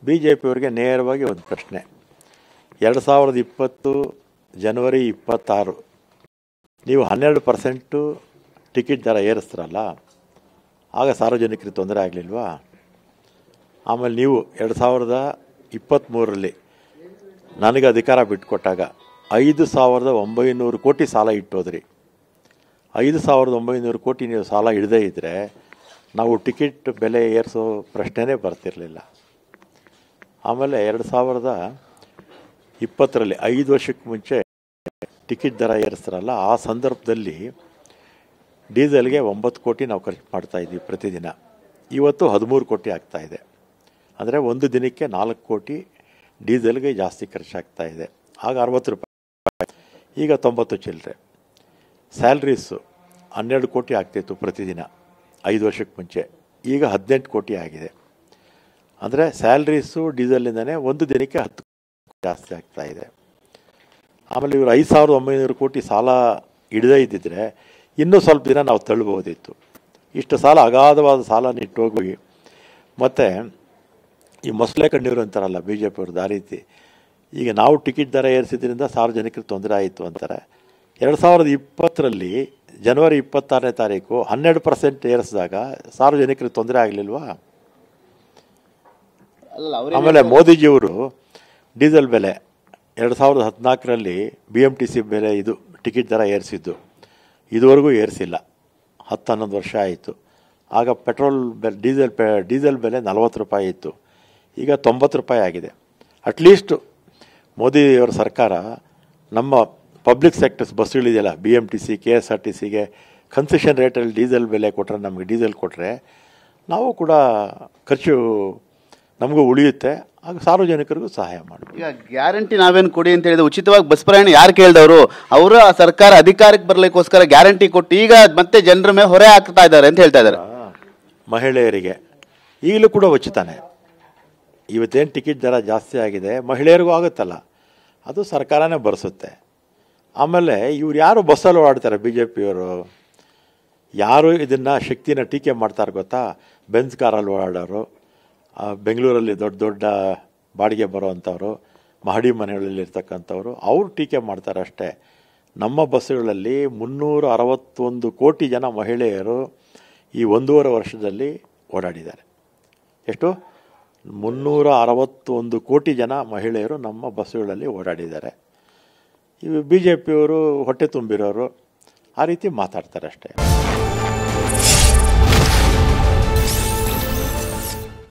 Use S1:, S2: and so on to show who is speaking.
S1: B J ಪಿಯವರಿಗೆ ನೇರವಾಗಿ ಒಂದು ಪ್ರಶ್ನೆ. 2020 ಜನವರಿ 26 ನೀವು 12% ಟಿಕೆಟ್ ದರ ಏರಿಸ್ತಾರಲ್ಲ, ಆಗ ಸಾರ್ವಜನಿಕರಿಗೆ ತೊಂದರೆ ಆಗಲಿಲ್ವಾ? ಆಮೇಲೆ ನೀವು 2023ರಲ್ಲಿ ನನಗೆ ಅಧಿಕಾರ ಬಿಟ್ಟುಕೊಟ್ಟಾಗ 5,900 ಕೋಟಿ ಸಾಲ ಇಟ್ಟೋದ್ರಿ. 5,900 ಕೋಟಿ ನೀವು ಸಾಲ ಹಿಡದೇ ಇದ್ದರೆ ನಾವು ಟಿಕೆಟ್ ಬೆಲೆ ಏರಿಸೋ ಪ್ರಶ್ನೆನೇ ಬರ್ತಿರಲಿಲ್ಲ. ಆಮೇಲೆ 2020ರಲ್ಲಿ 5 ವರ್ಷಕ್ಕೆ ಮುಂಚೆ ಟಿಕೆಟ್ ದರ ಏರಿಸ್ತಾರಲ್ಲ, ಆ ಸಂದರ್ಭದಲ್ಲಿ ಡೀಸೆಲ್ಗೆ 9 ಕೋಟಿ ನಾವು ಖರ್ಚು ಮಾಡ್ತಾಯಿದ್ವಿ ಪ್ರತಿದಿನ. ಇವತ್ತು 13 ಕೋಟಿ ಆಗ್ತಾಯಿದೆ. ಅಂದರೆ ಒಂದು ದಿನಕ್ಕೆ 4 ಕೋಟಿ ಡೀಸೆಲ್ಗೆ ಜಾಸ್ತಿ ಖರ್ಚಾಗ್ತಾಯಿದೆ. ಆಗ 60 ರೂಪಾಯಿ, ಈಗ 90 ಚಿಲ್ಲರೆ. ಸ್ಯಾಲ್ರೀಸು 12 ಕೋಟಿ ಆಗ್ತಿತ್ತು ಪ್ರತಿದಿನ 5 ವರ್ಷಕ್ಕೆ ಮುಂಚೆ, ಈಗ 18 ಕೋಟಿ ಆಗಿದೆ. ಅಂದರೆ ಸ್ಯಾಲ್ರೀಸು ಡೀಸೆಲಿಂದನೇ ಒಂದು ದಿನಕ್ಕೆ 10 ಕೋಟಿ ಜಾಸ್ತಿ ಆಗ್ತಾಯಿದೆ. ಆಮೇಲೆ ಇವರು 5,900 ಕೋಟಿ ಸಾಲ ಹಿಡದೇ ಇದ್ದಿದ್ರೆ ಇನ್ನೂ ಸ್ವಲ್ಪ ದಿನ ನಾವು ತಳ್ಳಬಹುದಿತ್ತು. ಇಷ್ಟು ಸಾಲ, ಅಗಾಧವಾದ ಸಾಲ ನಿಟ್ಟೋಗಿ, ಮತ್ತು ಈ ಮೊಸಳೆ ಕಣ್ಣೀರು ಅಂತಾರಲ್ಲ ಬಿ ಜೆ ಪಿಯವ್ರದ್ದು, ಆ ರೀತಿ ಈಗ ನಾವು ಟಿಕೆಟ್ ದರ ಏರಿಸಿದ್ರಿಂದ ಸಾರ್ವಜನಿಕರಿಗೆ ತೊಂದರೆ ಆಯಿತು ಅಂತಾರೆ. 2020ರಲ್ಲಿ ಜನವರಿ 26ನೇ ತಾರೀಕು 12% ಏರಿಸಿದಾಗ ಸಾರ್ವಜನಿಕರಿಗೆ ತೊಂದರೆ ಆಗಲಿಲ್ವಾ? ಆಮೇಲೆ ಮೋದಿಜಿಯವರು ಡೀಸೆಲ್ ಬೆಲೆ 2014ರಲ್ಲಿ BMTC ಬೆಲೆ ಇದು ಟಿಕೆಟ್ ದರ ಏರಿಸಿದ್ದು, ಇದುವರೆಗೂ ಏರಿಸಿಲ್ಲ. 10-11 ವರ್ಷ ಆಯಿತು. ಆಗ ಪೆಟ್ರೋಲ್ ಬೆಲೆ ಡೀಸೆಲ್ ಬೆಲೆ 40 ರೂಪಾಯಿ ಇತ್ತು, ಈಗ 90 ರೂಪಾಯಿ ಆಗಿದೆ. ಅಟ್ಲೀಸ್ಟ್ ಮೋದಿಯವರ ಸರ್ಕಾರ ನಮ್ಮ ಪಬ್ಲಿಕ್ ಸೆಕ್ಟರ್ಸ್ ಬಸ್ಸುಗಳಿದೆಯಲ್ಲ, BMTC, KSRTCಗೆ ಕನ್ಸೆಷನ್ ರೇಟಲ್ಲಿ ಡೀಸೆಲ್ ಬೆಲೆ ಕೊಟ್ಟರೆ, ನಮಗೆ ಡೀಸೆಲ್ ಕೊಟ್ಟರೆ ನಾವು ಕೂಡ ಖರ್ಚು ನಮಗೂ ಉಳಿಯುತ್ತೆ, ಆಗ ಸಾರ್ವಜನಿಕರಿಗೂ ಸಹಾಯ ಮಾಡಬೇಕು.
S2: ಈಗ ಗ್ಯಾರಂಟಿ ನಾವೇನು ಕೊಡಿ ಅಂತ ಹೇಳಿದ್ರೆ, ಉಚಿತವಾಗಿ ಬಸ್ ಪ್ರಯಾಣ ಯಾರು ಕೇಳಿದವರು? ಅವರ ಸರ್ಕಾರ ಅಧಿಕಾರಕ್ಕೆ ಬರಲಿಕ್ಕೋಸ್ಕರ ಗ್ಯಾರಂಟಿ ಕೊಟ್ಟು ಈಗ ಮತ್ತೆ ಜನರ ಮೇಲೆ ಹೊರೆ ಹಾಕ್ತಾ ಇದ್ದಾರೆ ಅಂತ ಹೇಳ್ತಾ ಇದ್ದಾರೆ.
S1: ಮಹಿಳೆಯರಿಗೆ ಈಗಲೂ ಕೂಡ ಉಚಿತನೇ. ಇವತ್ತೇನು ಟಿಕೆಟ್ ದರ ಜಾಸ್ತಿ ಆಗಿದೆ, ಮಹಿಳೆಯರಿಗೂ ಆಗುತ್ತಲ್ಲ, ಅದು ಸರ್ಕಾರನೇ ಭರಿಸುತ್ತೆ. ಆಮೇಲೆ ಇವ್ರು ಯಾರು ಬಸ್ಸಲ್ಲಿ ಓಡಾಡ್ತಾರೆ ಬಿ ಜೆ ಪಿಯವರು, ಯಾರು ಇದನ್ನು ಶಕ್ತಿನ ಟೀಕೆ ಮಾಡ್ತಾರೆ ಗೊತ್ತಾ? ಬೆಂಜ್ ಕಾರಲ್ಲಿ ಓಡಾಡೋರು, ಬೆಂಗಳೂರಲ್ಲಿ ದೊಡ್ಡ ದೊಡ್ಡ ಬಾಡಿಗೆ ಬರೋವಂಥವ್ರು, ಮಹಡಿ ಮನೆಗಳಲ್ಲಿರ್ತಕ್ಕಂಥವ್ರು, ಅವರು ಟೀಕೆ ಮಾಡ್ತಾರೆ ಅಷ್ಟೇ. ನಮ್ಮ ಬಸ್ಸುಗಳಲ್ಲಿ 361 ಕೋಟಿ ಜನ ಮಹಿಳೆಯರು ಈ 1.5 ವರ್ಷದಲ್ಲಿ ಓಡಾಡಿದ್ದಾರೆ. ಎಷ್ಟು? 361 ಕೋಟಿ ಜನ ಮಹಿಳೆಯರು ನಮ್ಮ ಬಸ್ಸುಗಳಲ್ಲಿ ಓಡಾಡಿದ್ದಾರೆ. ಇವು ಬಿ ಜೆ ಪಿಯವರು ಹೊಟ್ಟೆ ತುಂಬಿರೋರು ಆ ರೀತಿ ಮಾತಾಡ್ತಾರೆ ಅಷ್ಟೇ.